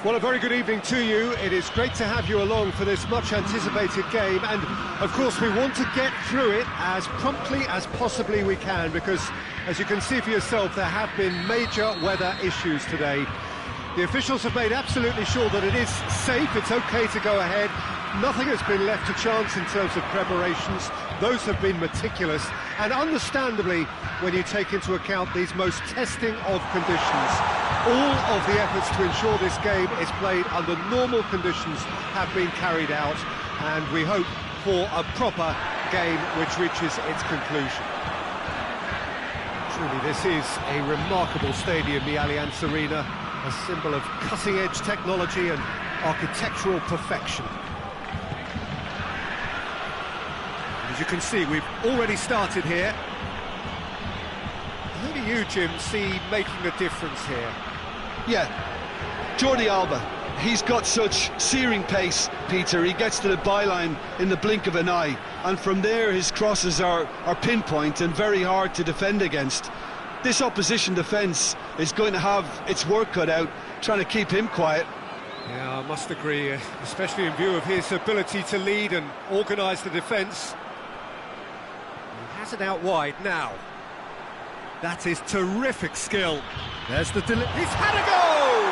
Well, a very good evening to you. It is great to have you along for this much-anticipated game, and of course we want to get through it as promptly as possibly we can, because, as you can see for yourself, there have been major weather issues today. The officials have made absolutely sure that it is safe, it's okay to go ahead. Nothing has been left to chance in terms of preparations. Those have been meticulous, and understandably, when you take into account these most testing of conditions, all of the efforts to ensure this game is played under normal conditions have been carried out, and we hope for a proper game which reaches its conclusion. Truly, this is a remarkable stadium, the Allianz Arena, a symbol of cutting-edge technology and architectural perfection. As you can see, we've already started here. Who do you, Jim, see making a difference here? Yeah, Jordi Alba. He's got such searing pace, Peter. He gets to the byline in the blink of an eye, and from there his crosses are pinpoint and very hard to defend against. This opposition defence is going to have its work cut out, trying to keep him quiet. Yeah, I must agree, especially in view of his ability to lead and organise the defence. He has it out wide now. That is terrific skill. There's the he's had a goal!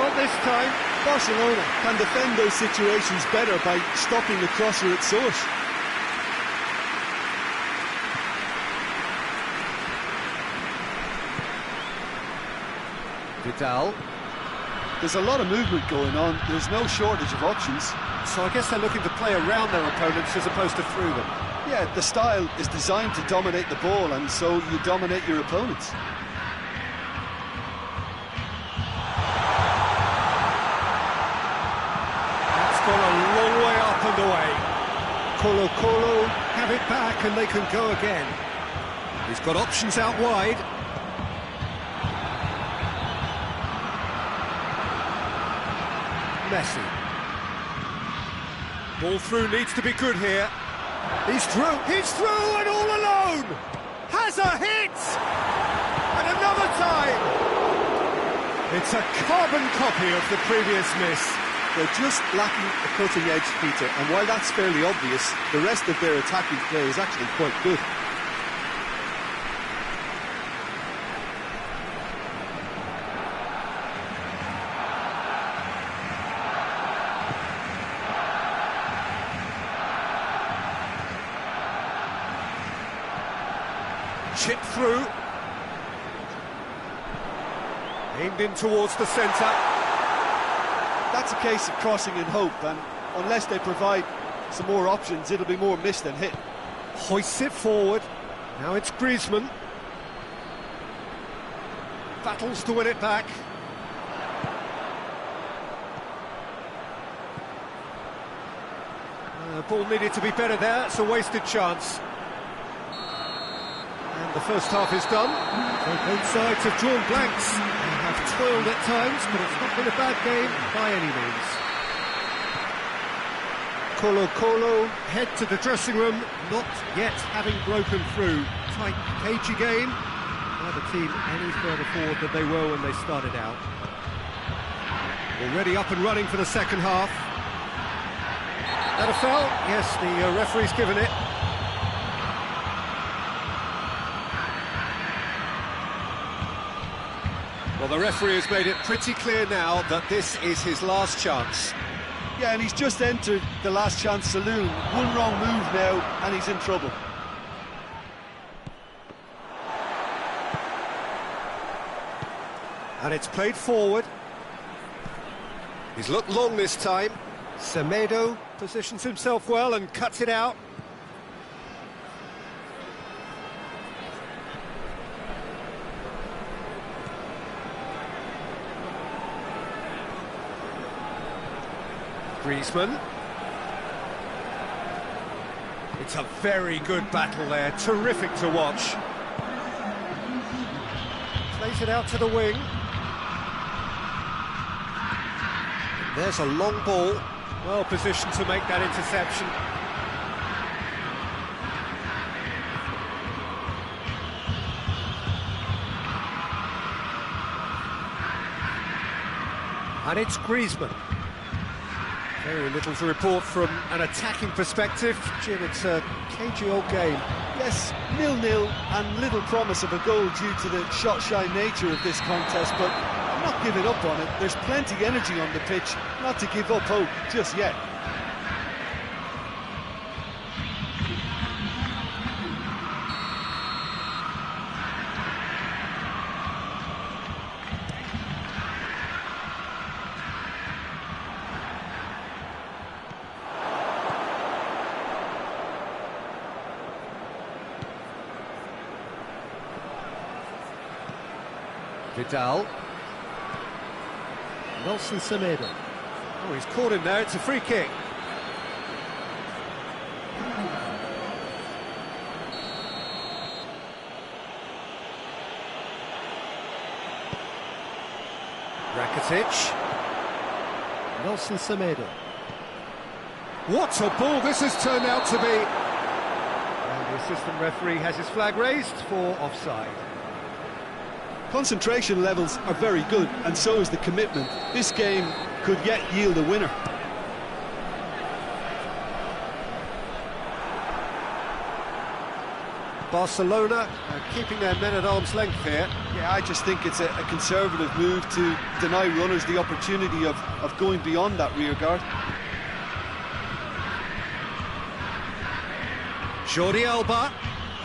Not this time. Barcelona can defend those situations better by stopping the crosser at source. Vidal. There's a lot of movement going on. There's no shortage of options. So I guess they're looking to play around their opponents as opposed to through them. Yeah, the style is designed to dominate the ball, and so you dominate your opponents. That's gone a long way up and away. Colo have it back and they can go again. He's got options out wide. Messi. Ball through needs to be good here. He's through and all alone! Has a hit! And another time! It's a carbon copy of the previous miss. They're just lacking a cutting edge, Peter, and while that's fairly obvious, the rest of their attacking play is actually quite good. Chip through. Aimed in towards the centre. That's a case of crossing in hope, and unless they provide some more options, it'll be more miss than hit. Hoists it forward. Now it's Griezmann. Battles to win it back. The ball needed to be better there. It's a wasted chance. The first half is done, so both sides have drawn blanks. They have toiled at times, but it's not been a bad game by any means. Colo head to the dressing room, not yet having broken through. Tight, cagey game. Neither team any further forward than they were when they started out. Already up and running for the second half. That a foul? Yes, the referee's given it. Well, the referee has made it pretty clear now that this is his last chance. Yeah, and he's just entered the last chance saloon. One wrong move now, and he's in trouble. And it's played forward. He's looked long this time. Semedo positions himself well and cuts it out. Griezmann. It's a very good battle there, terrific to watch. Plays it out to the wing. There's a long ball, well positioned to make that interception. And it's Griezmann. Very little to report from an attacking perspective. Jim, it's a cagey old game. Yes, 0-0 and little promise of a goal due to the shot-shy nature of this contest, but I'm not giving up on it. There's plenty energy on the pitch, not to give up hope just yet. Vidal. Nelson Semedo. Oh, he's caught him there, it's a free kick. Rakitic. Nelson Semedo. What a ball this has turned out to be! And the assistant referee has his flag raised for offside. Concentration levels are very good, and so is the commitment. This game could yet yield a winner. Barcelona keeping their men at arm's length here. Yeah, I just think it's a conservative move to deny runners the opportunity of going beyond that rearguard. Jordi Alba,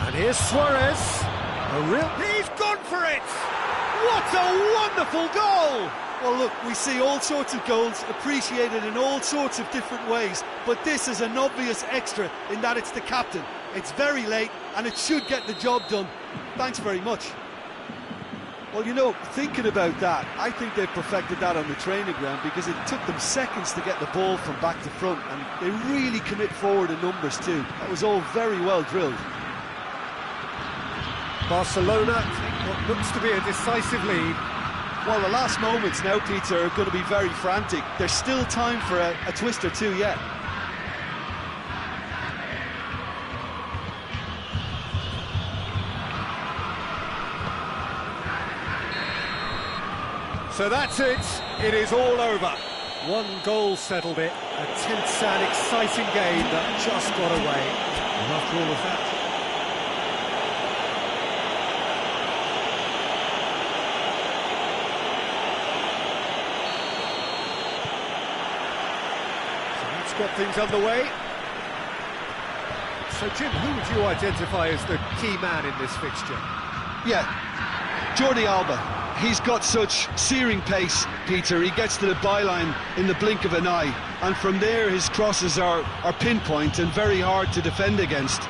and here's Suarez. He's gone for it! What a wonderful goal! Well, look, we see all sorts of goals appreciated in all sorts of different ways, but this is an obvious extra in that it's the captain. It's very late, and it should get the job done. Thanks very much. Well, you know, thinking about that, I think they've perfected that on the training ground, because it took them seconds to get the ball from back to front, and they really commit forward in numbers too. That was all very well drilled. Barcelona take what looks to be a decisive lead. Well, the last moments now, Peter, are going to be very frantic. There's still time for a twist or two yet. So that's it. It is all over. One goal settled it. A tense and exciting game that just got away. And after all of that, got things underway. So, Jim, who would you identify as the key man in this fixture? Yeah, Jordi Alba. He's got such searing pace, Peter. He gets to the byline in the blink of an eye, and from there his crosses are pinpoint and very hard to defend against.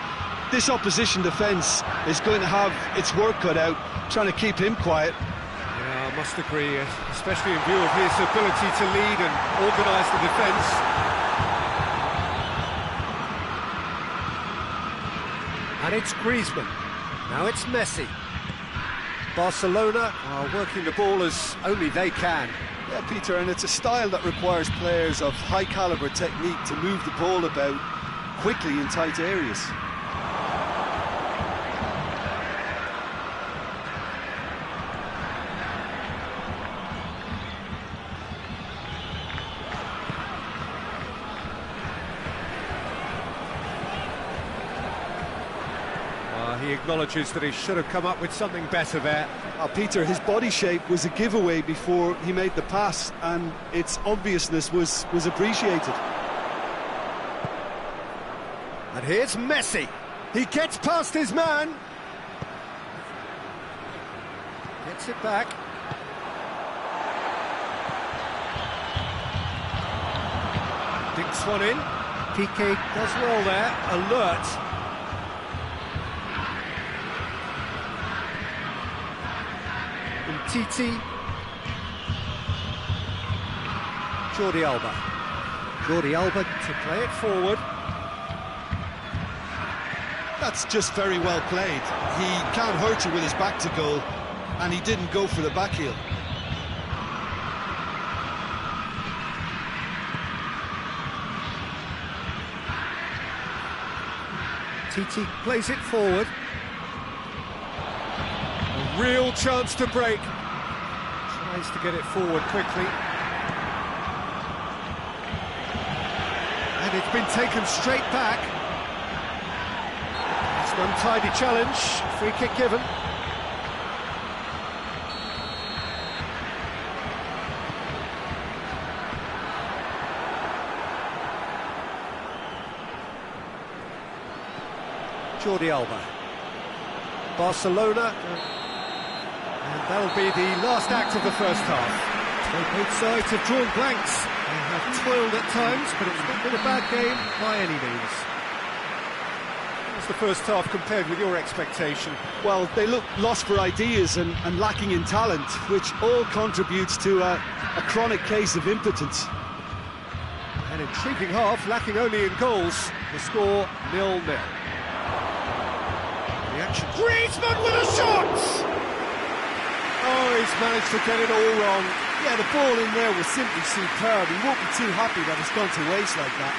This opposition defence is going to have its work cut out, trying to keep him quiet. Yeah, I must agree, especially in view of his ability to lead and organise the defence. And it's Griezmann. Now it's Messi. Barcelona are working the ball as only they can. Yeah, Peter, and it's a style that requires players of high-calibre technique to move the ball about quickly in tight areas. He acknowledges that he should have come up with something better there. Peter, his body shape was a giveaway before he made the pass, and its obviousness was appreciated. And here's Messi. He gets past his man. Gets it back. Dinks one in. Piqué does well there. Alert. Titi. Jordi Alba. Jordi Alba to play it forward. That's just very well played. He can't hurt you with his back to goal, and he didn't go for the back heel. Titi plays it forward. A real chance to break. Tries to get it forward quickly. And it's been taken straight back. It's an untidy challenge, free kick given. Jordi Alba. Barcelona. And that'll be the last act of the first half. So both sides have drawn blanks. They have toiled at times, but it's not been a bad game by any means. What's the first half compared with your expectation? Well, they look lost for ideas and lacking in talent, which all contributes to a chronic case of impotence. An intriguing half, lacking only in goals. The score 0-0. Reaction. Griezmann with a shot! Oh, he's managed to get it all wrong. Yeah, the ball in there was simply superb. He won't be too happy that it's gone to waste like that.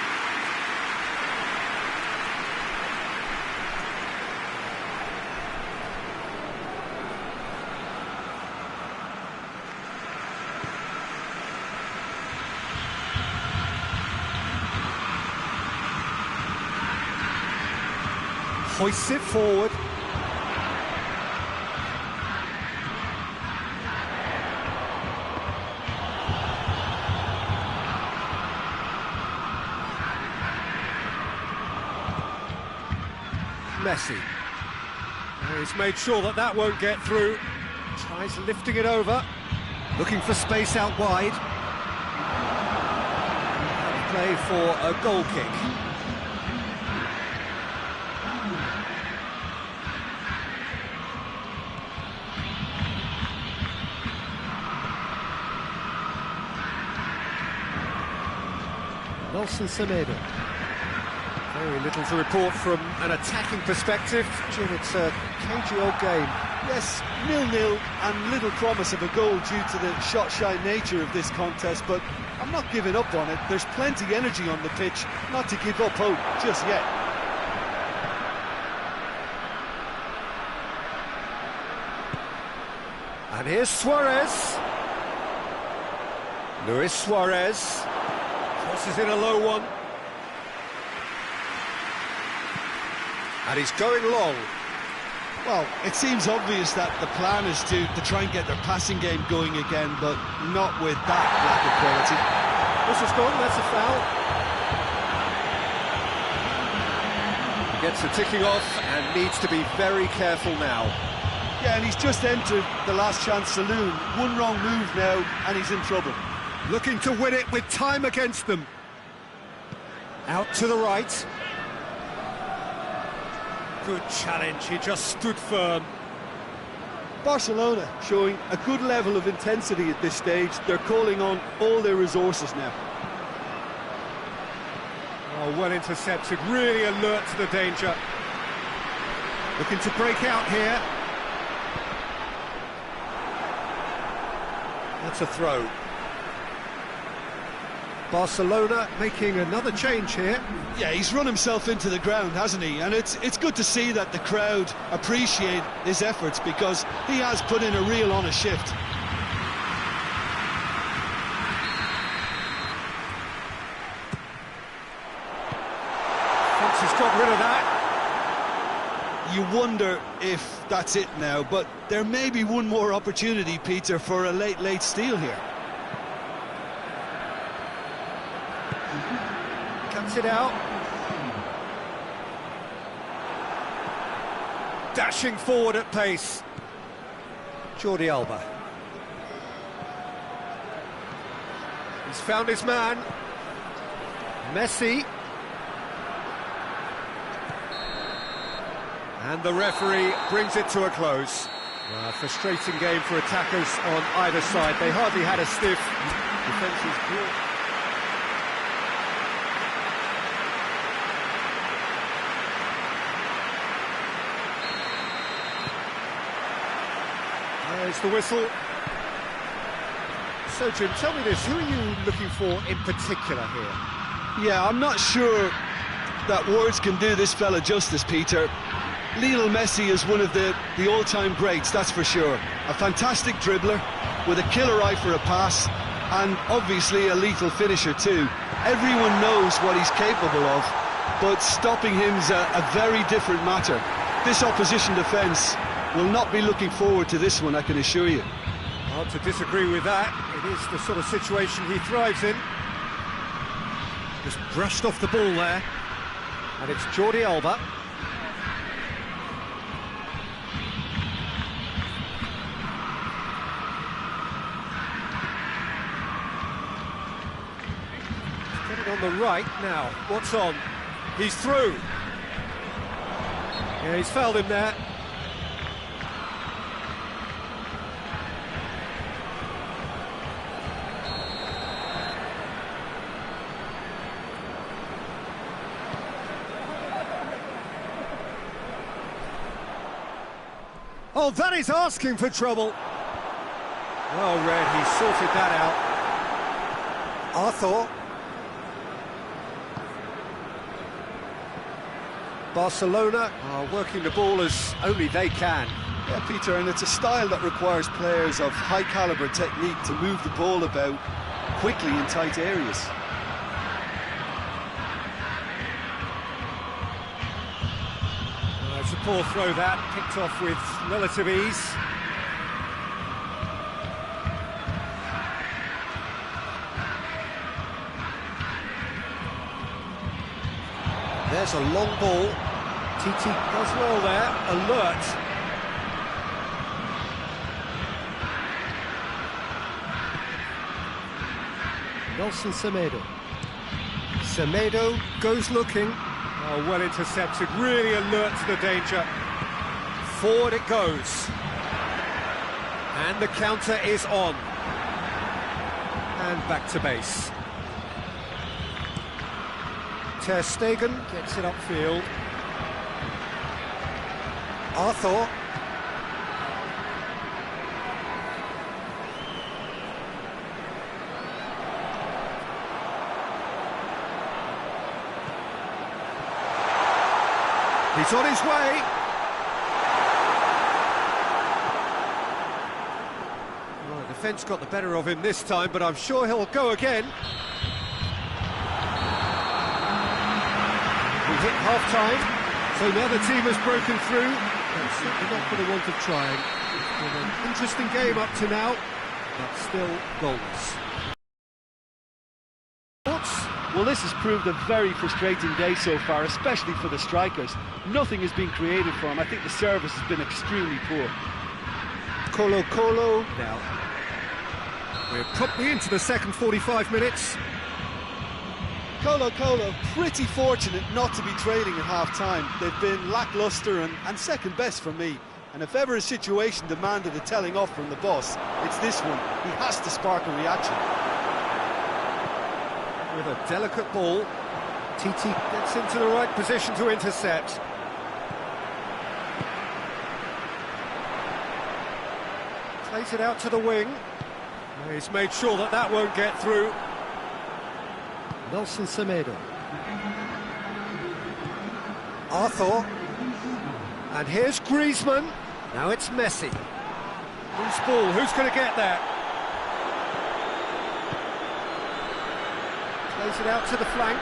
Hoists it forward. Messi. He's made sure that that won't get through. Tries lifting it over. Looking for space out wide. Play for a goal kick. Nelson Semedo. Very little to report from an attacking perspective. Jim, it's a cagey old game. Yes, 0-0 and little promise of a goal due to the shot-shy nature of this contest, but I'm not giving up on it. There's plenty energy on the pitch, not to give up hope just yet. And here's Suarez. Luis Suarez. Crosses in a low one. And he's going long. Well, it seems obvious that the plan is to try and get their passing game going again, but not with that lack of quality. This is gone, that's a foul. He gets the ticking off and needs to be very careful now. Yeah, and he's just entered the last chance saloon. One wrong move now, and he's in trouble. Looking to win it with time against them. Out to the right. Good challenge, he just stood firm. Barcelona showing a good level of intensity at this stage. They're calling on all their resources now. Oh, well intercepted, really alert to the danger. Looking to break out here. That's a throw. Barcelona making another change here. Yeah, he's run himself into the ground, hasn't he? And it's good to see that the crowd appreciate his efforts, because he has put in a real honest shift. Thinks he's got rid of that. You wonder if that's it now, but there may be one more opportunity, Peter, for a late steal here. Cuts it out. Dashing forward at pace. Jordi Alba. He's found his man. Messi. And the referee brings it to a close. Well, a frustrating game for attackers on either side. They hardly had a stiff. Defence is good. There's the whistle. So, Jim, tell me this, who are you looking for in particular here? Yeah, I'm not sure that words can do this fella justice, Peter. Lionel Messi is one of the all-time greats, that's for sure. A fantastic dribbler, with a killer eye for a pass, and obviously a lethal finisher too. Everyone knows what he's capable of, but stopping him's a very different matter. This opposition defence will not be looking forward to this one, I can assure you. Hard to disagree with that. It is the sort of situation he thrives in. Just brushed off the ball there. And it's Jordi Alba. Get it on the right now. What's on? He's through. Yeah, he's fouled him there. Oh, that is asking for trouble. Well read, he sorted that out. Arthur. Barcelona are working the ball as only they can. Yeah, Peter, and it's a style that requires players of high-caliber technique to move the ball about quickly in tight areas. It's a poor throw that, picked off with relative ease. There's a long ball. TT does well there, alert. Nelson Semedo. Semedo goes looking. Oh, well intercepted, really alert to the danger. Forward it goes. And the counter is on. And back to base. Ter Stegen gets it upfield. Arthur. He's on his way. Well, the defence got the better of him this time, but I'm sure he'll go again. We hit half-time, so now the team has broken through. But certainly not for the want of trying. It's been an interesting game up to now, but still goals. Well, this has proved a very frustrating day so far, especially for the strikers. Nothing has been created for them. I think the service has been extremely poor. Colo now. We're promptly into the second 45 minutes. Colo, pretty fortunate not to be trailing at half-time. They've been lacklustre and second best for me. And if ever a situation demanded a telling off from the boss, it's this one. He has to spark a reaction. With a delicate ball, TT gets into the right position to intercept. Plays it out to the wing. He's made sure that that won't get through. Nelson Semedo. Arthur. And here's Griezmann. Now it's Messi. Loose ball, who's going to get that? Plays it out to the flank.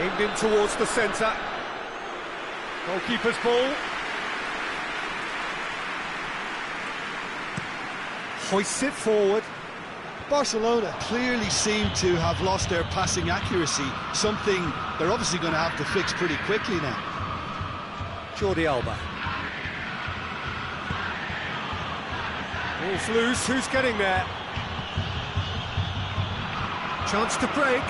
Aimed in towards the centre. Goalkeeper's ball. Hoists it forward. Barcelona clearly seem to have lost their passing accuracy, something they're obviously going to have to fix pretty quickly now. Jordi Alba. Ball's loose, who's getting there? Chance to break.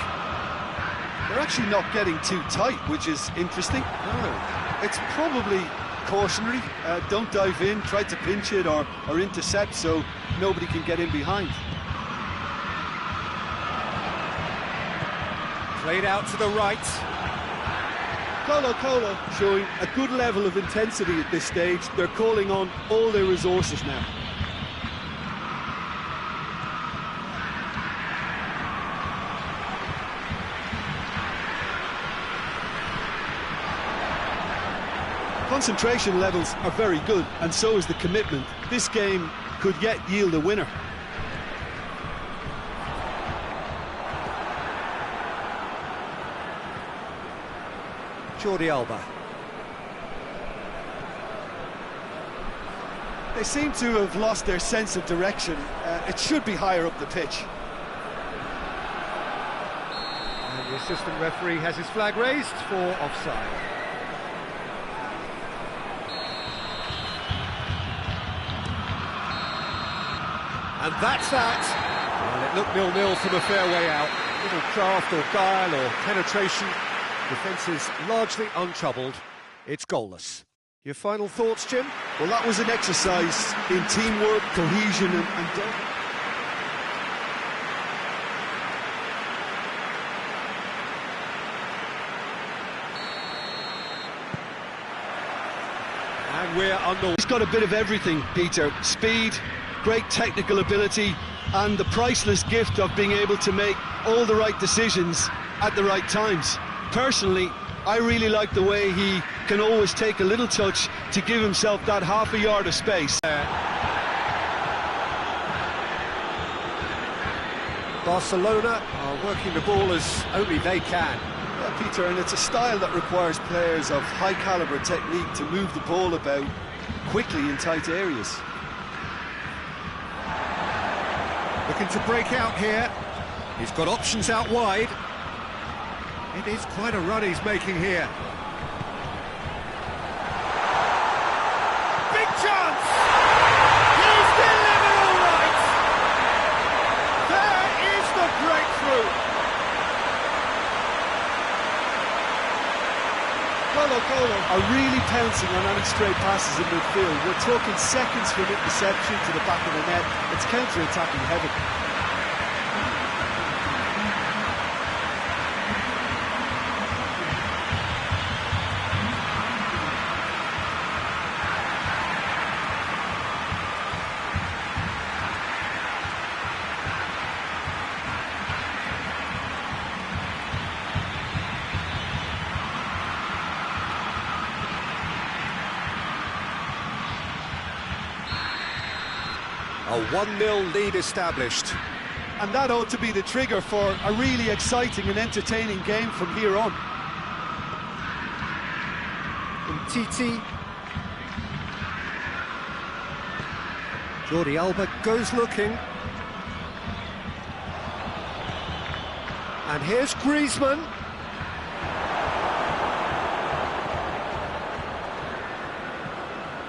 They're actually not getting too tight, which is interesting. No. It's probably cautionary. Don't dive in, try to pinch it or intercept so nobody can get in behind. Played out to the right. Colo showing a good level of intensity at this stage. They're calling on all their resources now. Concentration levels are very good, and so is the commitment. This game could yet yield a winner. Jordi Alba. They seem to have lost their sense of direction. It should be higher up the pitch. And the assistant referee has his flag raised for offside. And that's that. Well, it looked 0-0 from a fair way out. Little craft or guile or penetration. Defence is largely untroubled. It's goalless. Your final thoughts, Jim? Well, that was an exercise in teamwork, cohesion and depth. And we're under... He's got a bit of everything, Peter. Speed, great technical ability, and the priceless gift of being able to make all the right decisions at the right times. Personally, I really like the way he can always take a little touch to give himself that half a yard of space. Barcelona are working the ball as only they can. Yeah, Peter, and it's a style that requires players of high calibre technique to move the ball about quickly in tight areas. Looking to break out here. He's got options out wide. It is quite a run he's making here. Big chance! He's delivered all right! There is the breakthrough! Colo are really pouncing on any stray passes in midfield. We're talking seconds from interception to the back of the net. It's counter-attacking heaven. A 1-0 lead established. And that ought to be the trigger for a really exciting and entertaining game from here on. Titi. Jordi Alba goes looking. And here's Griezmann.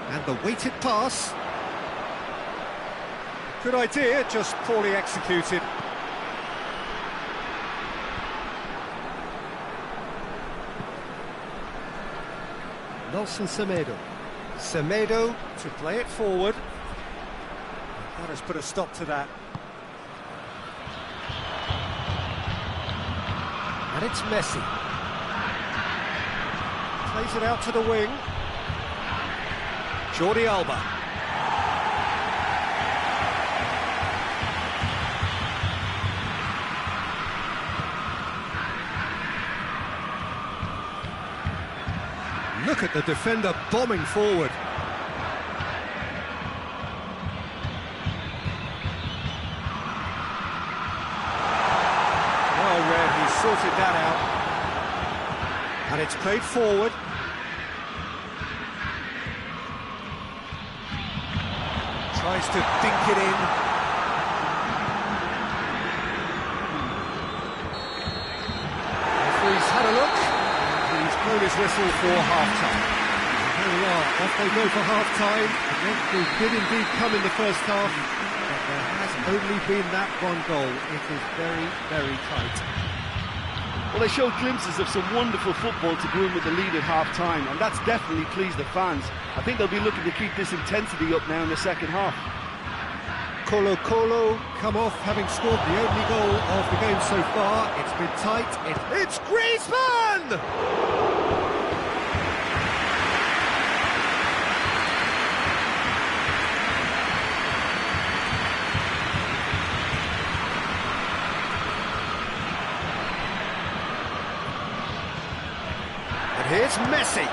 And the weighted pass. Good idea, just poorly executed. Nelson Semedo. Semedo to play it forward. That has put a stop to that. And it's Messi. Plays it out to the wing. Jordi Alba. Look at the defender bombing forward. Well read, he sorted that out. And it's played forward. Tries to dink it in. Referee's had a look. He's blown his whistle for half-time. There we are, off they go for half-time. The did indeed come in the first half, but there has only been that one goal. It is very, very tight. Well, they showed glimpses of some wonderful football to go in with the lead at half-time, and that's definitely pleased the fans. I think they'll be looking to keep this intensity up now in the second half. Colo come off having scored the only goal of the game so far. It's been tight. It's Griezmann! And here's Messi.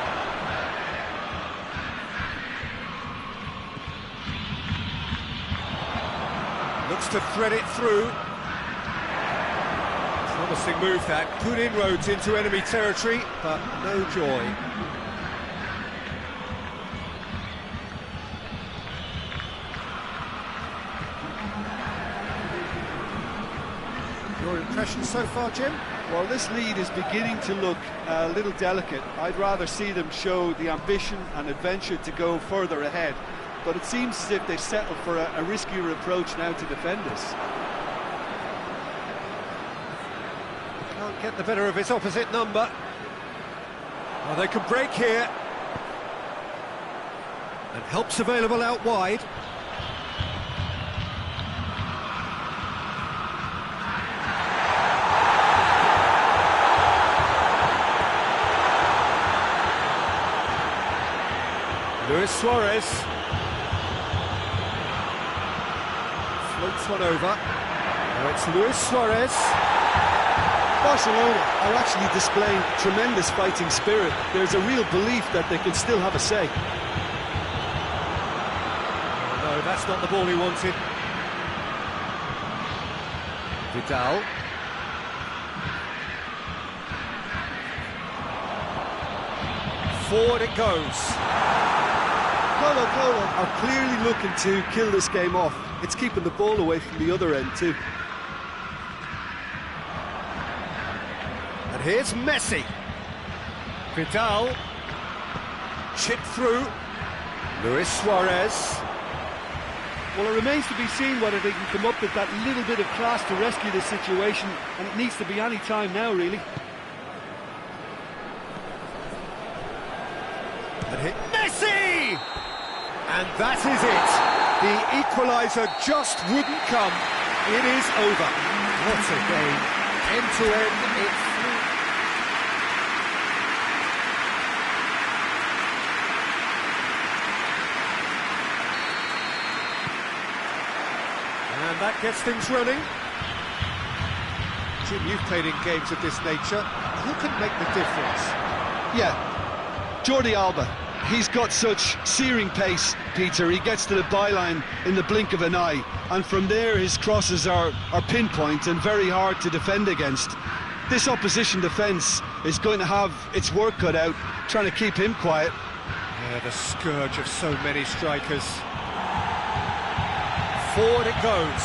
Looks to thread it through. Promising move that, good inroads into enemy territory, but no joy. Your impressions so far, Jim? Well, this lead is beginning to look a little delicate. I'd rather see them show the ambition and adventure to go further ahead. But it seems as if they've settled for a riskier approach now to defend us. Can't get the better of his opposite number. Well, they can break here. And help's available out wide. Luis Suarez floats one over. Now it's Luis Suarez. Barcelona are actually displaying tremendous fighting spirit. There's a real belief that they can still have a say. No, that's not the ball he wanted. Vidal. Forward it goes. Colo are clearly looking to kill this game off. It's keeping the ball away from the other end too. And here's Messi. Vidal. Chip through. Luis Suarez. Well, it remains to be seen whether they can come up with that little bit of class to rescue this situation, and it needs to be any time now, really. And hit Messi! And that is it. The equaliser just wouldn't come. It is over. What a game. End to end, it's... And that gets things running. Jim, you've played in games of this nature. Who can make the difference? Yeah, Jordi Alba. He's got such searing pace, Peter. He gets to the byline in the blink of an eye, and from there his crosses are pinpoint and very hard to defend against. This opposition defence is going to have its work cut out, trying to keep him quiet. Yeah, the scourge of so many strikers. Forward it goes.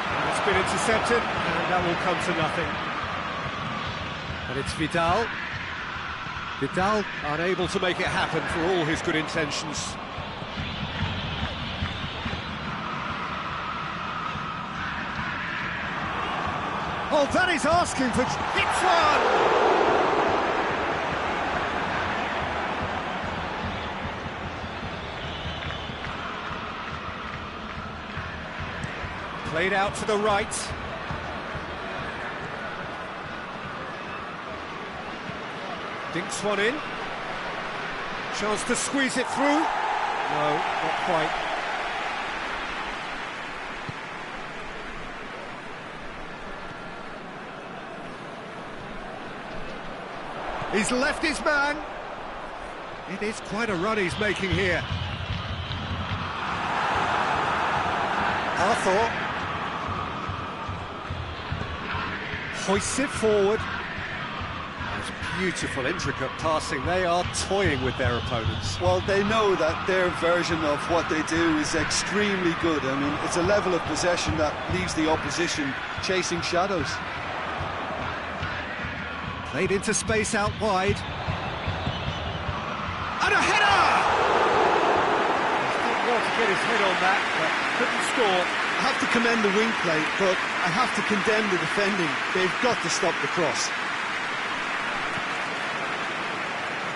And it's been intercepted, and that will come to nothing. And it's Vidal. Vidal unable to make it happen for all his good intentions. Oh, that is asking for... Hits one! Played out to the right. Dinks one in. Chance to squeeze it through. No, not quite. He's left his man. It is quite a run he's making here. Arthur hoists it forward. Beautiful, intricate passing. They are toying with their opponents. Well, they know that their version of what they do is extremely good. I mean, it's a level of possession that leaves the opposition chasing shadows. Played into space out wide. And a header! He did well to get his head on that, but couldn't score. I have to commend the wing play, but I have to condemn the defending. They've got to stop the cross.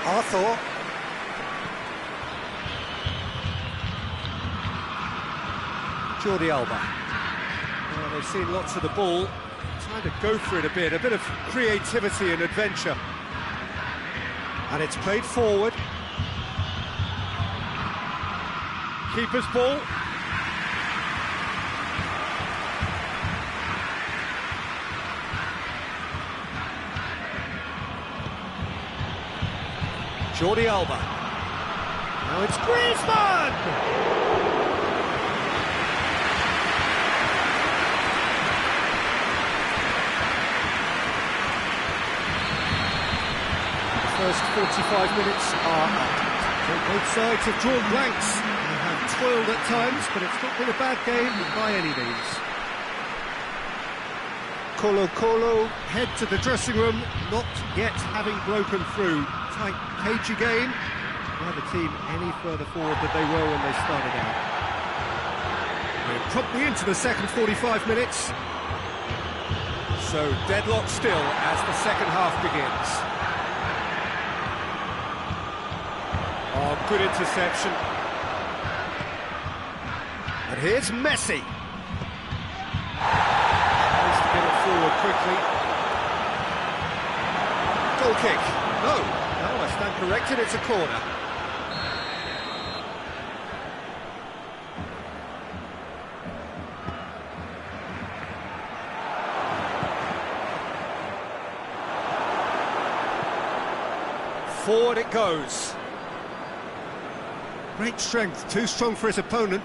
Arthur. Jordi Alba. Well, they've seen lots of the ball. Trying to go for it a bit of creativity and adventure. And it's played forward. Keeper's ball. Jordi Alba. Now it's Griezmann! first 45 minutes are up. So both sides have drawn blanks. They have toiled at times, but it's not been a bad game by any means. Colo head to the dressing room, not yet having broken through. Tight, cagey game. Neither team any further forward than they were when they started out. We're promptly into the second 45 minutes. So deadlock still as the second half begins. Oh, good interception. And here's Messi. Needs to get it forward quickly. Goal kick. No, I stand corrected, it's a corner. Forward it goes. Great strength, too strong for his opponent.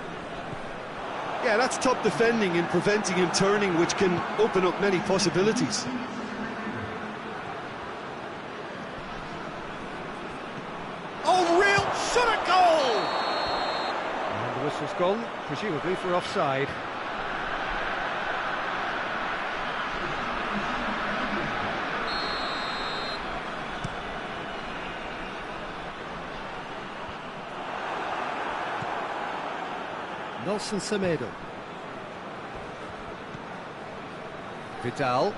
Yeah, that's top defending and preventing him turning, which can open up many possibilities. Oh, real shot at goal! And the whistle's gone, presumably for offside. Nelson Semedo. Vidal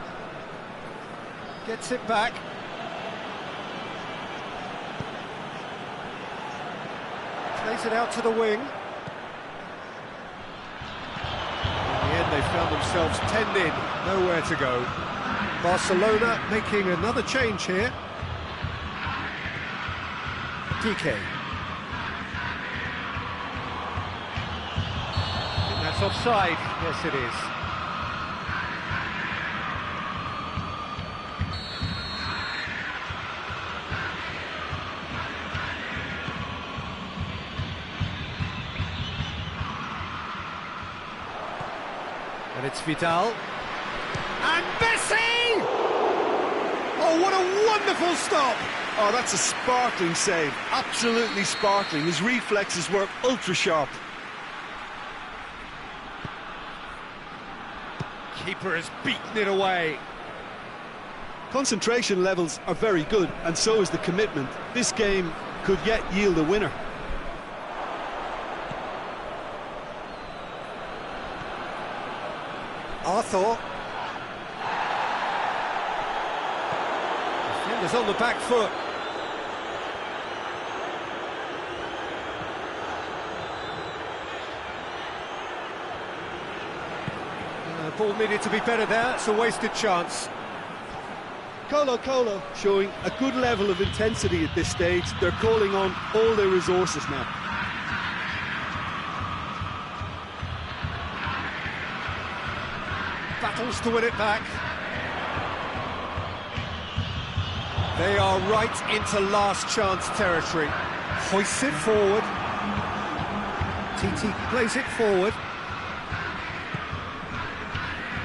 gets it back. Plays it out to the wing. In the end, they found themselves penned in, nowhere to go. Barcelona making another change here. DK. That's offside. Yes, it is. And it's Vidal. And Messi! Oh, what a wonderful stop! Oh, that's a sparkling save. Absolutely sparkling. His reflexes were ultra sharp. Keeper has beaten it away. Concentration levels are very good, and so is the commitment. This game could yet yield a winner. Arthur. Defenders on the back foot. Ball needed to be better there, it's a wasted chance. Colo showing a good level of intensity at this stage. They're calling on all their resources now. Battles to win it back. They are right into last chance territory. Hoists it forward. TT plays it forward.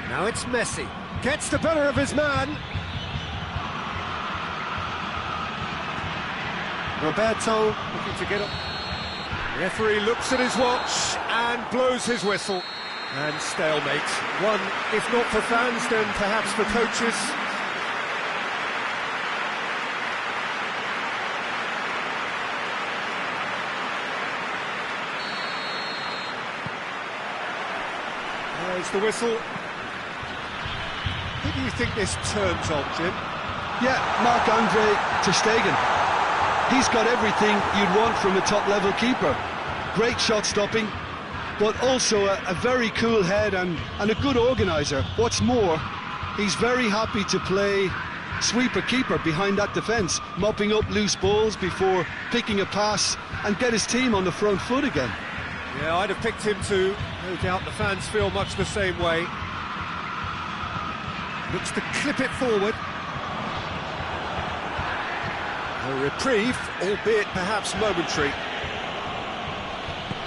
Now it's Messi. Gets the better of his man. Roberto looking to get up. Referee looks at his watch and blows his whistle. And stalemate. One, if not for fans, then perhaps for coaches. There's the whistle. Who do you think this turns on, Jim? Yeah, Marc-Andre ter Stegen. He's got everything you'd want from a top-level keeper. Great shot stopping, but also a very cool head and a good organiser. What's more, he's very happy to play sweeper-keeper behind that defence, mopping up loose balls before picking a pass and get his team on the front foot again. Yeah, I'd have picked him too. No doubt the fans feel much the same way. Looks to clip it forward. A reprieve, albeit perhaps momentary.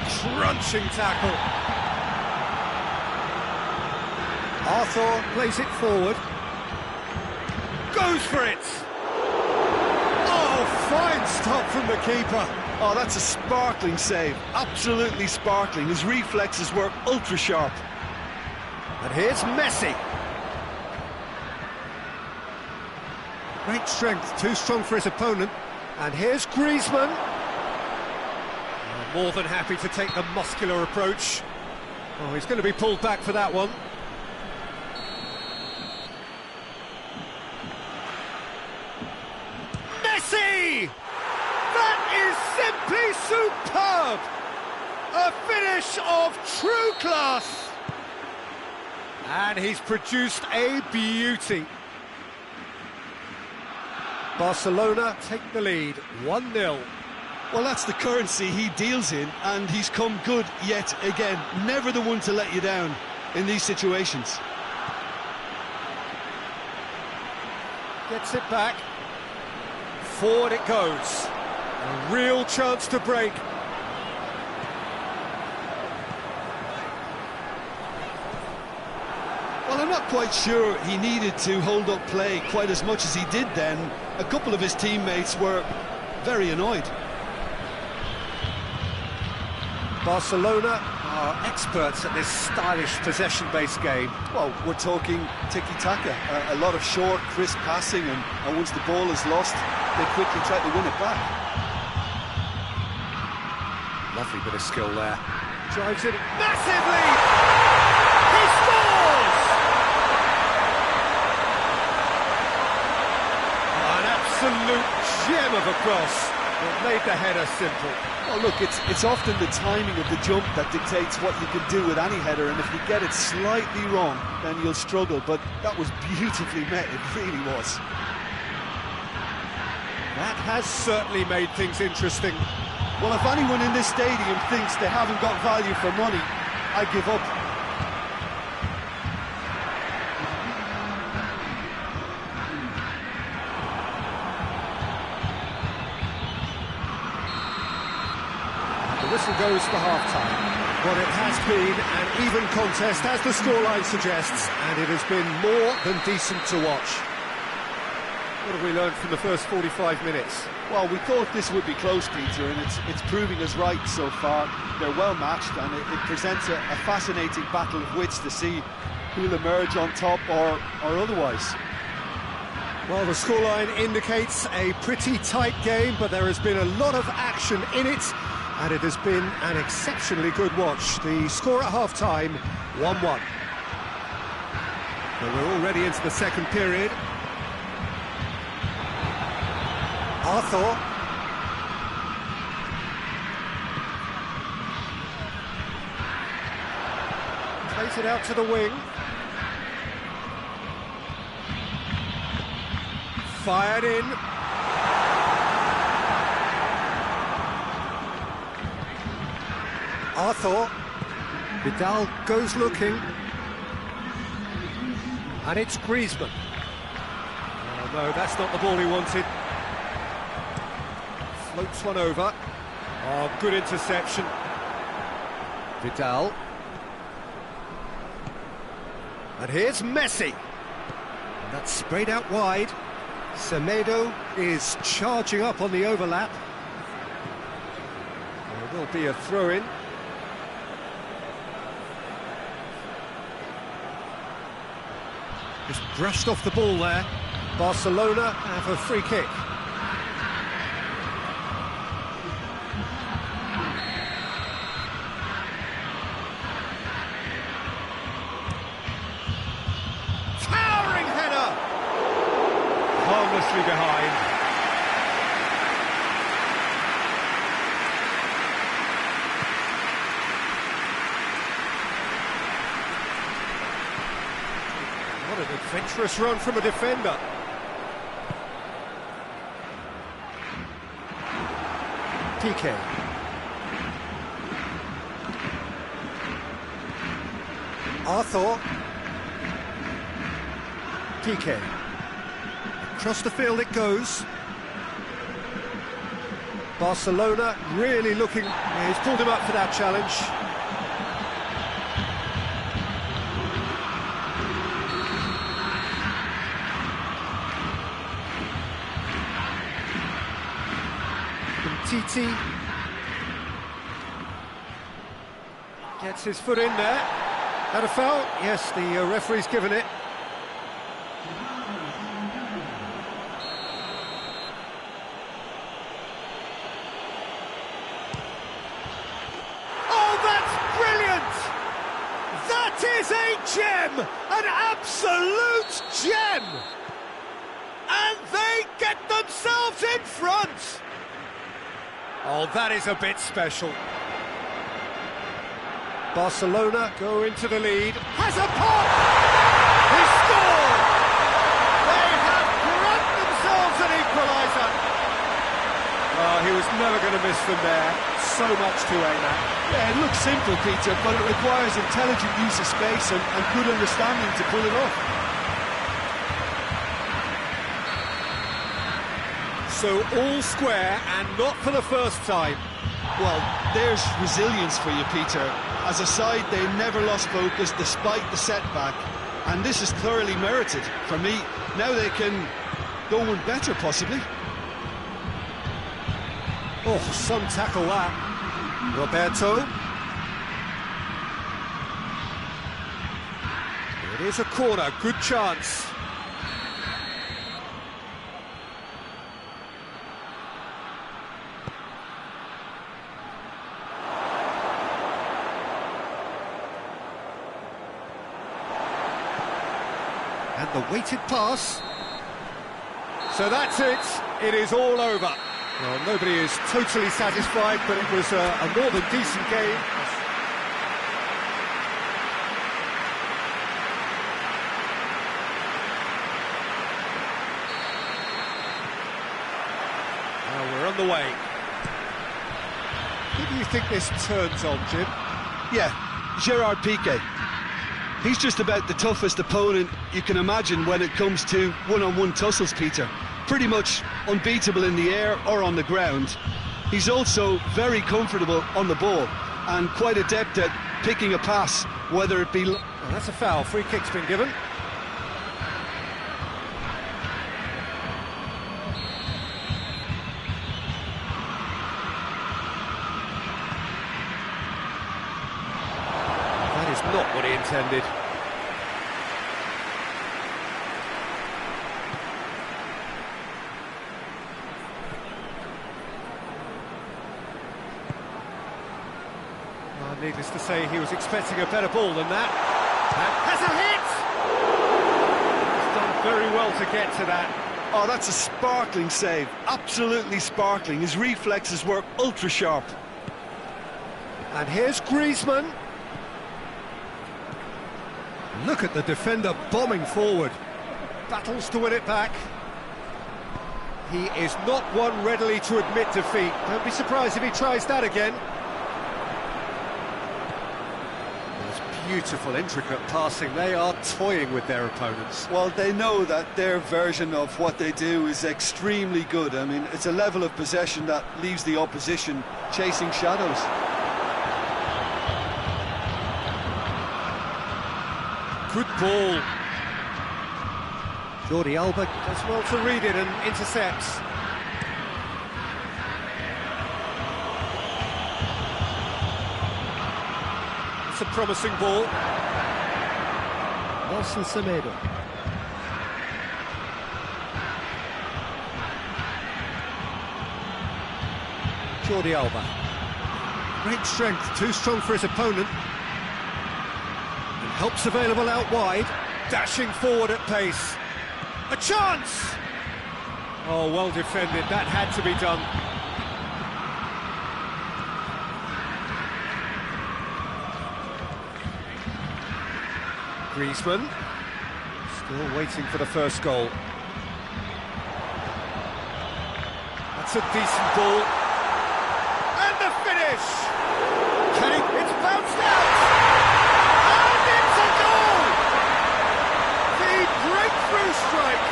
Crunching tackle. Arthur plays it forward. Goes for it! Oh, fine stop from the keeper. Oh, that's a sparkling save. Absolutely sparkling. His reflexes were ultra sharp. And here's Messi. Great strength, too strong for his opponent. And here's Griezmann. More than happy to take the muscular approach. Oh, he's going to be pulled back for that one. Messi! That is simply superb! A finish of true class! And he's produced a beauty. Barcelona take the lead, 1-0. Well, that's the currency he deals in, and he's come good yet again. Never the one to let you down in these situations. Gets it back. Forward it goes. A real chance to break. Well, I'm not quite sure he needed to hold up play quite as much as he did then. A couple of his teammates were very annoyed. Barcelona are experts at this stylish possession-based game. Well, we're talking tiki-taka, a lot of short, crisp passing, and once the ball is lost, they quickly try to win it back. Lovely bit of skill there. Drives it massively! He scores! An absolute gem of a cross. It made the header simple. Well, look, it's often the timing of the jump that dictates what you can do with any header, and if you get it slightly wrong, then you'll struggle, but that was beautifully met, it really was. That has certainly made things interesting. Well, if anyone in this stadium thinks they haven't got value for money, I give up. The whistle goes for half-time. What it has been an even contest, as the scoreline suggests, and it has been more than decent to watch. What have we learned from the first 45 minutes? Well, we thought this would be close, Peter, and it's proving us right so far. They're well matched, and it presents a fascinating battle of wits to see who'll emerge on top or otherwise. Well, the scoreline indicates a pretty tight game, but there has been a lot of action in it, and it has been an exceptionally good watch. The score at half-time, 1-1. Well, we're already into the second period. Arthur. Plays it out to the wing. Fired in. Arthur. Vidal goes looking. And it's Griezmann. Oh no, that's not the ball he wanted. Floats one over. Oh, good interception. Vidal. And here's Messi. And that's sprayed out wide. Semedo is charging up on the overlap. There will be a throw-in. Just brushed off the ball there. Barcelona have a free kick. Towering header! Harmlessly behind. What an adventurous run from a defender. PK. Arthur. PK. Across the field it goes. Barcelona really looking... Yeah, he's pulled him up for that challenge. Titi. Gets his foot in there. Had a foul? Yes, the referee's given it. Oh, that's brilliant! That is a gem! An absolute gem! And they get themselves in front! Oh, that is a bit special. Barcelona go into the lead. Has a pop! He scored! They have grabbed themselves an equaliser. Oh, he was never going to miss them there. So much to aim at. Yeah, it looks simple, Peter, but it requires intelligent use of space and good understanding to pull it off. So all square and not for the first time. Well, there's resilience for you, Peter. As a side, they never lost focus despite the setback, and this is thoroughly merited. For me, now they can go one better, possibly. Oh, some tackle that. Roberto. It is a corner, good chance. And the weighted pass. So that's it. It is all over. Well, nobody is totally satisfied, but it was a more than decent game. Now we're on the way. Who do you think this turns on, Jim? Yeah, Gerard Piqué. He's just about the toughest opponent you can imagine when it comes to one-on-one tussles, Peter. Pretty much unbeatable in the air or on the ground. He's also very comfortable on the ball and quite adept at picking a pass, whether it be... Well, that's a foul. Free kick's been given. That is not what he intended. Needless to say, he was expecting a better ball than that. And has a hit! He's done very well to get to that. Oh, that's a sparkling save. Absolutely sparkling. His reflexes work ultra sharp. And here's Griezmann. Look at the defender bombing forward. Battles to win it back. He is not one readily to admit defeat. Don't be surprised if he tries that again. Beautiful, intricate passing. They are toying with their opponents. Well, they know that their version of what they do is extremely good. I mean, it's a level of possession that leaves the opposition chasing shadows. Good ball. Jordi Alba does well to read it and intercepts. A promising ball. Nelson Semedo. Jordi Alba. Great strength, too strong for his opponent. And help's available out wide. Dashing forward at pace. A chance! Oh, well defended. That had to be done. Griezmann, still waiting for the first goal. That's a decent ball. And the finish! It's bounced out! And it's a goal! The breakthrough strike!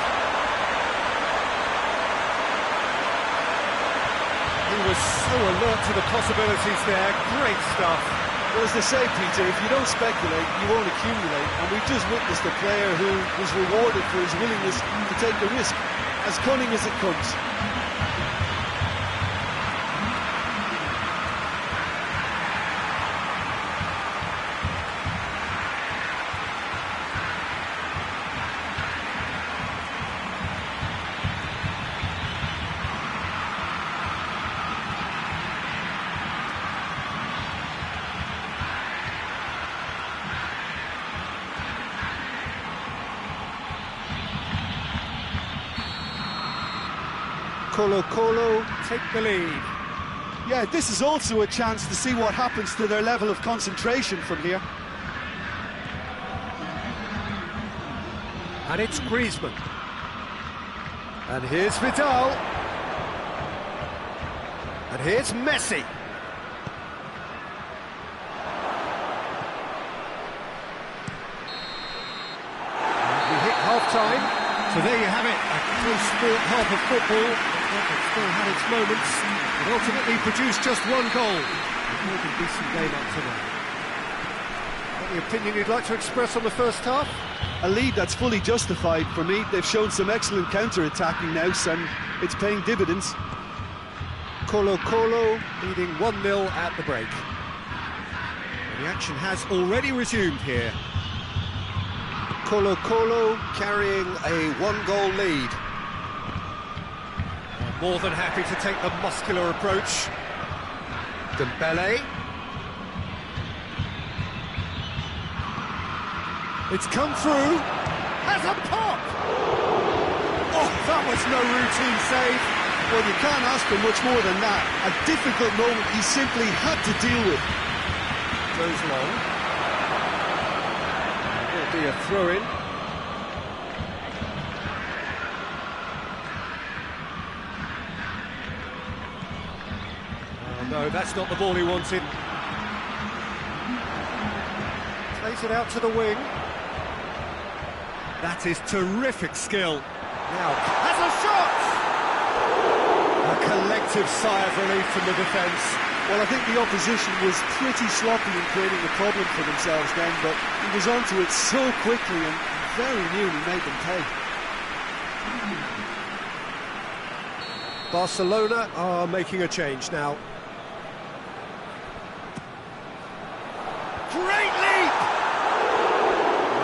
He was so alert to the possibilities there. Great stuff. Well, as they say, Peter, if you don't speculate, you won't accumulate. And we've just witnessed a player who was rewarded for his willingness to take the risk, as cunning as it comes. Colo take the lead. Yeah, this is also a chance to see what happens to their level of concentration from here. And it's Griezmann. And here's Vidal. And here's Messi. And we hit half-time. So there you have it, a close-fought half of football. It still had its moments. It ultimately produced just one goal. A more than decent game up to now. Any opinion you'd like to express on the first half? A lead that's fully justified for me. They've shown some excellent counter-attacking now, and it's paying dividends. Colo leading 1-0 at the break. The action has already resumed here. Colo carrying a one-goal lead. More than happy to take the muscular approach. Dembele. It's come through. Has a pop! Oh, that was no routine save. Well, you can't ask for much more than that. A difficult moment he simply had to deal with. Goes long. It'll be a throw-in. Oh, no, that's not the ball he wanted. Plays it out to the wing. That is terrific skill. Now, has a shot! A collective sigh of relief from the defence. Well, I think the opposition was pretty sloppy in creating a problem for themselves then, but he was onto it so quickly and very nearly made them pay. Barcelona are making a change now. Great leap!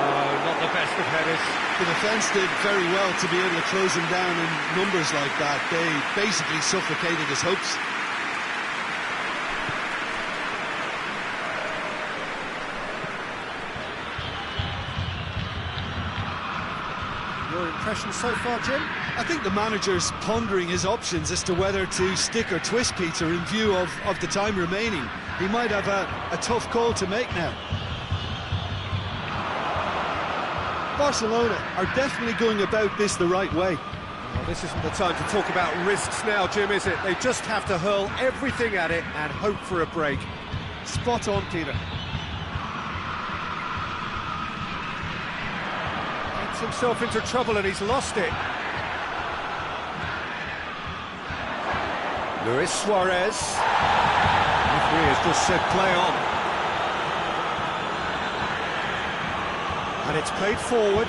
Oh, not the best of headers. The defence did very well to be able to close him down in numbers like that. They basically suffocated his hopes. Your impression so far, Jim? I think the manager's pondering his options as to whether to stick or twist Peter in view of the time remaining. He might have a tough call to make now. Barcelona are definitely going about this the right way. Well, this isn't the time to talk about risks now, Jim, is it? They just have to hurl everything at it and hope for a break. Spot on, Peter. Gets himself into trouble and he's lost it. Luis Suarez. The referee has just said play on. And it's played forward.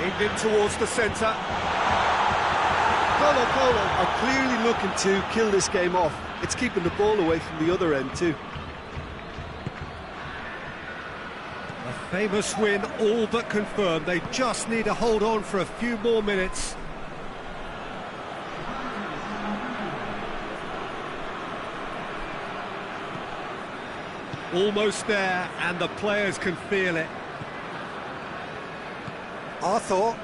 Aimed in towards the centre. Colo are clearly looking to kill this game off. It's keeping the ball away from the other end too. A famous win all but confirmed. They just need to hold on for a few more minutes. Almost there, and the players can feel it. Arthur.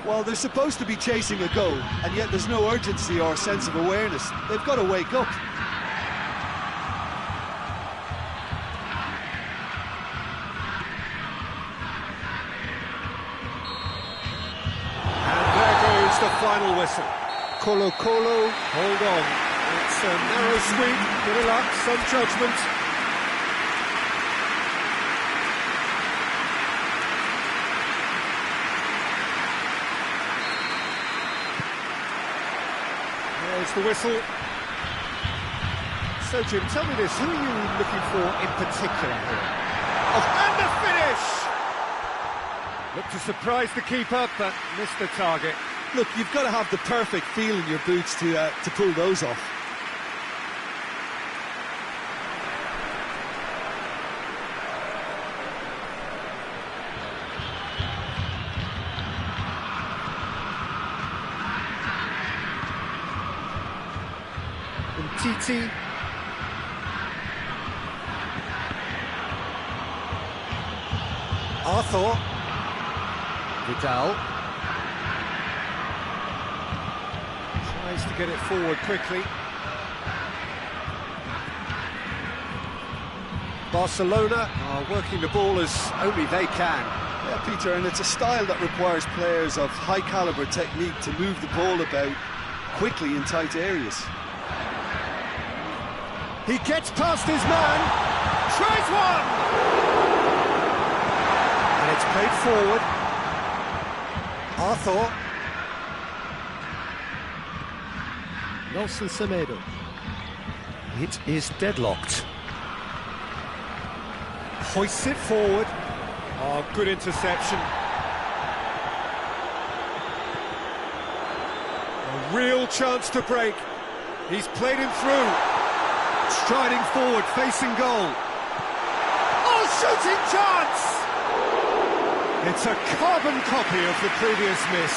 Well, they're supposed to be chasing a goal, and yet there's no urgency or sense of awareness. They've got to wake up. And there goes the final whistle. Colo, hold on. It's a narrow sweep, bit of luck, some judgment. There's the whistle. So, Jim, tell me this, who are you looking for in particular here? Oh, and the finish! Looked to surprise the keeper, but missed the target. Look, you've got to have the perfect feel in your boots to pull those off. Titi. Arthur. Vidal tries to get it forward quickly. Barcelona are working the ball as only they can. Yeah, Peter, and it's a style that requires players of high calibre technique to move the ball about quickly in tight areas. He gets past his man, tries one! And it's played forward. Arthur. Nelson Semedo. It is deadlocked. Hoists it forward. Oh, good interception. A real chance to break. He's played him through. Striding forward, facing goal. Oh, shooting chance! It's a carbon copy of the previous miss.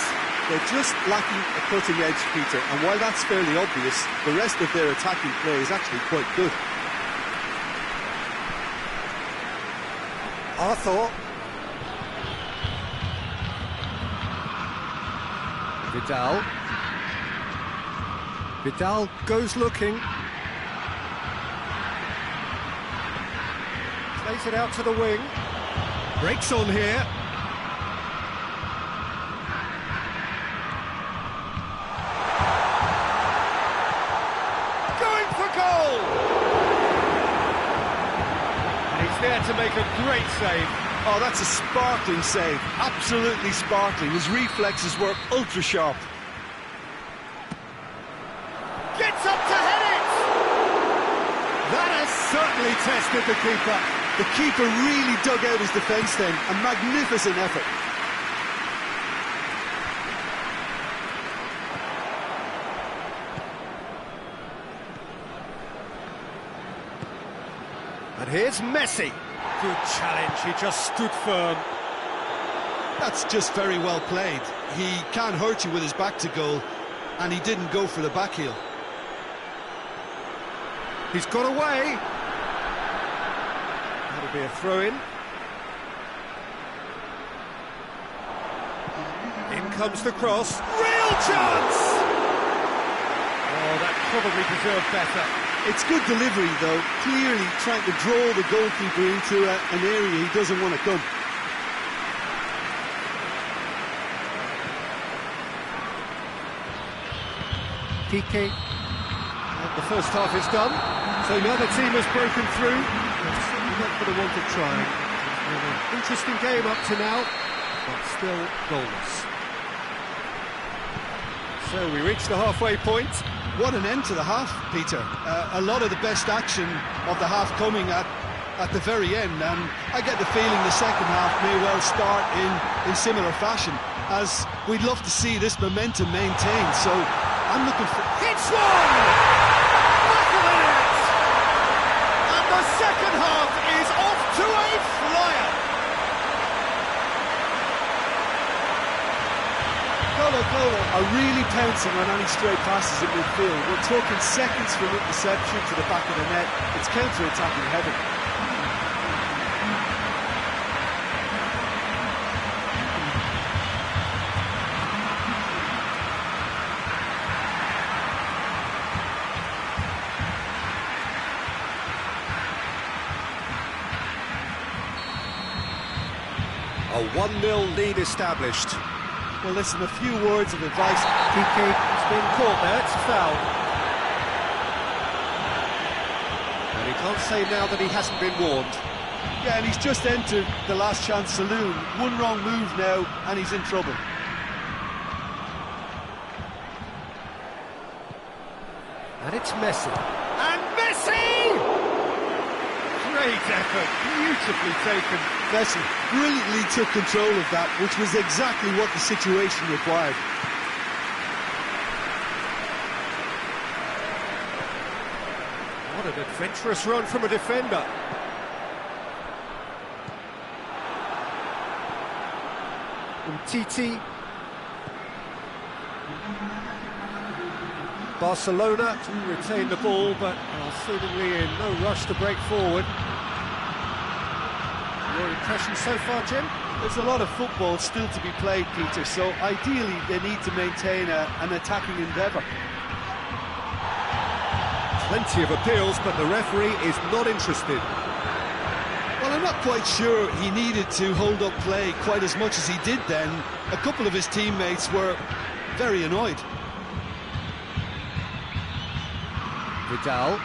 They're just lacking a cutting edge, Peter, and while that's fairly obvious, the rest of their attacking play is actually quite good. Arthur. Vidal. Vidal goes looking. Plays it out to the wing. Breaks on here. Going for goal! And he's there to make a great save. Oh, that's a sparkling save. Absolutely sparkling. His reflexes were ultra sharp. Gets up to head it! That has certainly tested the keeper. The keeper really dug out his defence then. A magnificent effort. And here's Messi. Good challenge, he just stood firm. That's just very well played. He can't hurt you with his back to goal, and he didn't go for the back heel. He's got away. That'll be a throw-in. In comes the cross. Real chance! Oh, that probably deserved better. It's good delivery, though. Clearly trying to draw the goalkeeper into an area he doesn't want to come. Piqué. And the first half is done. So now the team has broken through. They're certainly not going to want to try. It's been an interesting game up to now, but still goalless. So we reach the halfway point. What an end to the half, Peter. A lot of the best action of the half coming at the very end, and I get the feeling the second half may well start in similar fashion, as we'd love to see this momentum maintained. So I'm looking for... It's one! Back of the net! And the second half is off to a flyer! Colo are really pouncing on any stray passes in midfield. We're talking seconds from interception to the back of the net. It's counter-attacking heaven. A 1-0 lead established. Well, listen, a few words of advice. Piqué has been caught there, it's a foul. And he can't say now that he hasn't been warned. Yeah, and he's just entered the last chance saloon. One wrong move now, and he's in trouble. And it's Messi. And Messi! Great effort, beautifully taken. Messi brilliantly took control of that, which was exactly what the situation required. What an adventurous run from a defender. Titi. Barcelona to retain the ball, but are seemingly in no rush to break forward. Your impression so far, Jim? There's a lot of football still to be played, Peter, so ideally they need to maintain an attacking endeavour. Plenty of appeals, but the referee is not interested. Well, I'm not quite sure he needed to hold up play quite as much as he did then. A couple of his teammates were very annoyed. Vidal.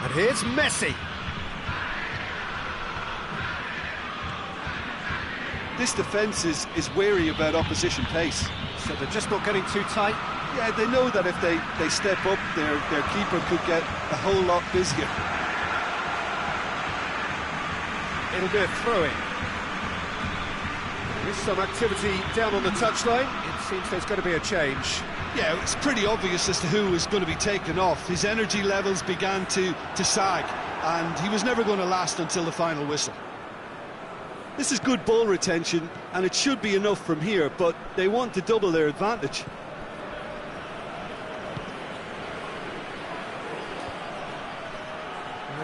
And here's Messi. This defence is wary about opposition pace. So they're just not getting too tight. Yeah, they know that if they step up, their keeper could get a whole lot busier. It'll be a throw-in. There is some activity down on the touchline. It seems there's going to be a change. Yeah, it's pretty obvious as to who was going to be taken off. His energy levels began to sag, and he was never going to last until the final whistle. This is good ball retention, and it should be enough from here, but they want to double their advantage.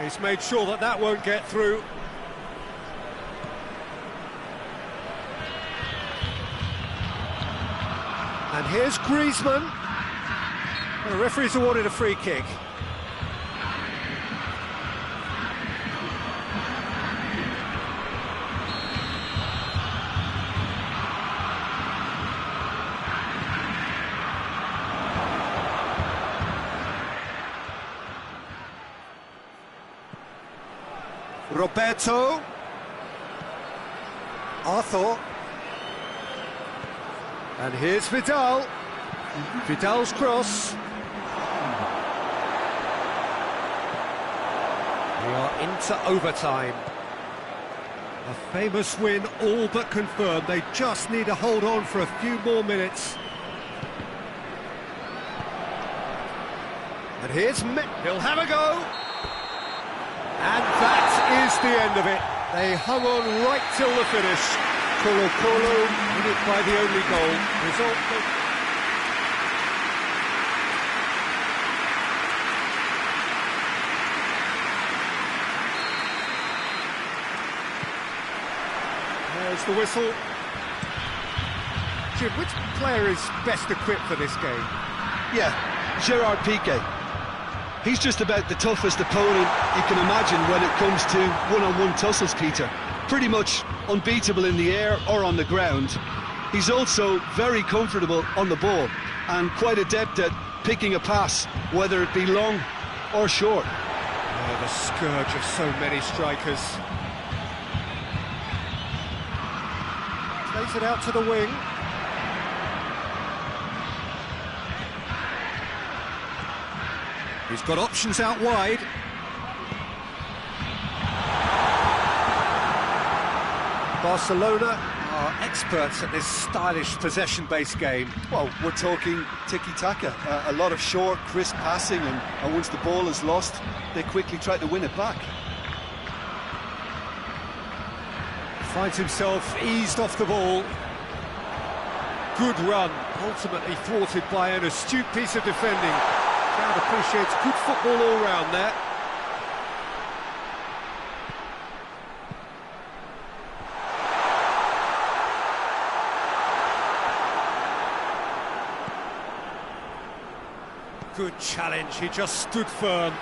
He's made sure that that won't get through. And here's Griezmann. The referee's awarded a free kick. Roberto. Arthur. And here's Vidal. Vidal's cross. We are into overtime. A famous win, all but confirmed. They just need to hold on for a few more minutes. And here's he'll have a go. And that is the end of it. They hung on right till the finish. Colo-Colo win it by the only goal. Result. There's the whistle. Jim, which player is best equipped for this game? Yeah, Gerard Piqué. He's just about the toughest opponent you can imagine when it comes to one-on-one tussles, Peter. Pretty much unbeatable in the air or on the ground. He's also very comfortable on the ball and quite adept at picking a pass, whether it be long or short. Oh, the scourge of so many strikers. Plays it out to the wing. He's got options out wide. Barcelona are experts at this stylish possession-based game. Well, we're talking tiki-taka, a lot of short, crisp passing, and once the ball is lost, they quickly try to win it back. Finds himself eased off the ball. Good run, ultimately thwarted by an astute piece of defending. Crowd appreciates good football all round there. Good challenge, he just stood firm.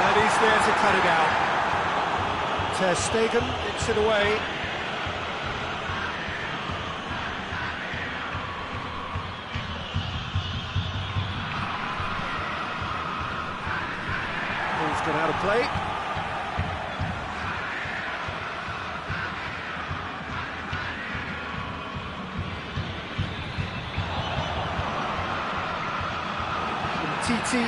And he's there to cut it out. Ter Stegen gets it away. Ball's gone out of play. Titi.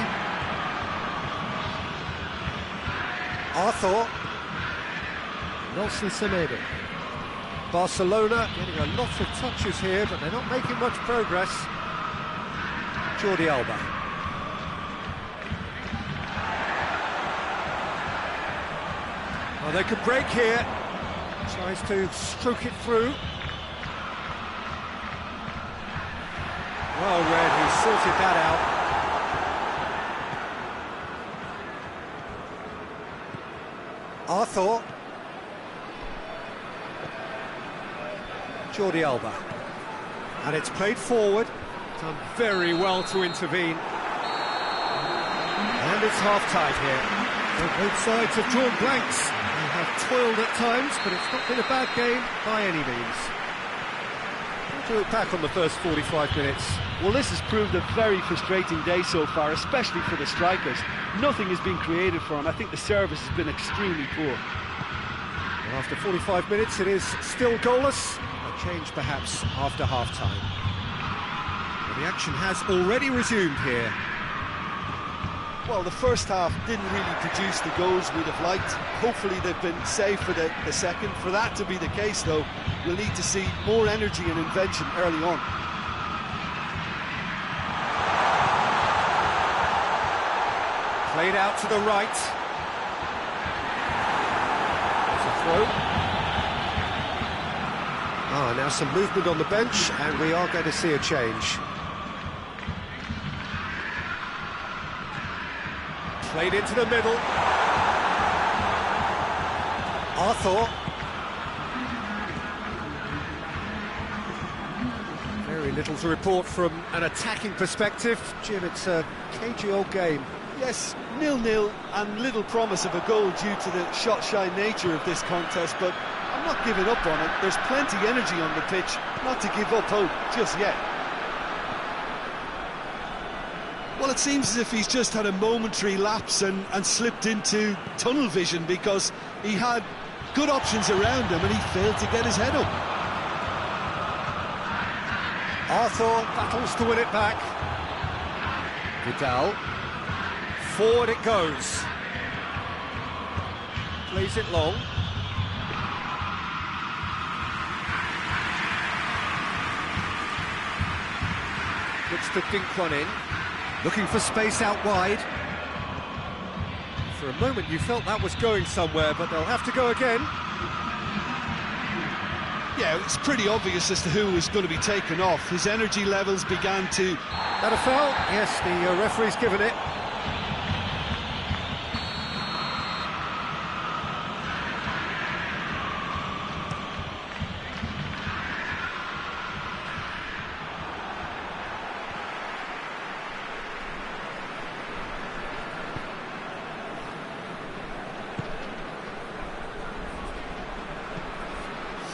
Arthur. Nelson Semedo. Barcelona getting a lot of touches here, but they're not making much progress. Jordi Alba. Well, they could break here. Tries to stroke it through. Well read, he sorted that out. Arthur. Jordi Alba. And it's played forward. Done very well to intervene. And it's half-time here. So both sides have drawn blanks. They have toiled at times, but it's not been a bad game by any means. What do you look back on the first 45 minutes? Well, this has proved a very frustrating day so far, especially for the strikers. Nothing has been created for them. I think the service has been extremely poor. Well, after 45 minutes, it is still goalless. A change, perhaps, after half-time. Well, the action has already resumed here. Well, the first half didn't really produce the goals we'd have liked. Hopefully they've been saved for the second. For that to be the case, though, we'll need to see more energy and invention early on. Played out to the right. There's a throw. Now some movement on the bench, and we are going to see a change. Played into the middle. Arthur. Very little to report from an attacking perspective. Jim, it's a cagey old game. Yes, 0-0 and little promise of a goal due to the shot-shy nature of this contest, but I'm not giving up on it. There's plenty energy on the pitch, not to give up hope just yet. Well, it seems as if he's just had a momentary lapse and slipped into tunnel vision, because he had good options around him and he failed to get his head up. Arthur battles to win it back. Vidal. Forward it goes. Plays it long. Looks to dink one in. Looking for space out wide. For a moment you felt that was going somewhere, but they'll have to go again. Yeah, it's pretty obvious as to who was going to be taken off. His energy levels began to... That a foul? Yes, the referee's given it.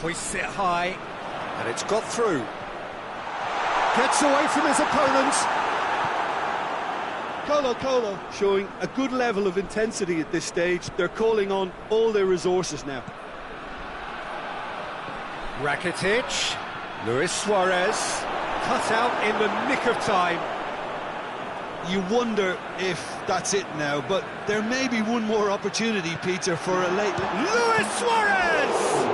Hoists it high, and it's got through. Gets away from his opponent. Colo showing a good level of intensity at this stage. They're calling on all their resources now. Rakitic, Luis Suarez, cut out in the nick of time. You wonder if that's it now, but there may be one more opportunity, Peter, for a late... Luis Suarez!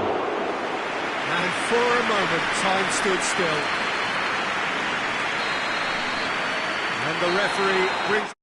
And for a moment, time stood still. And the referee brings...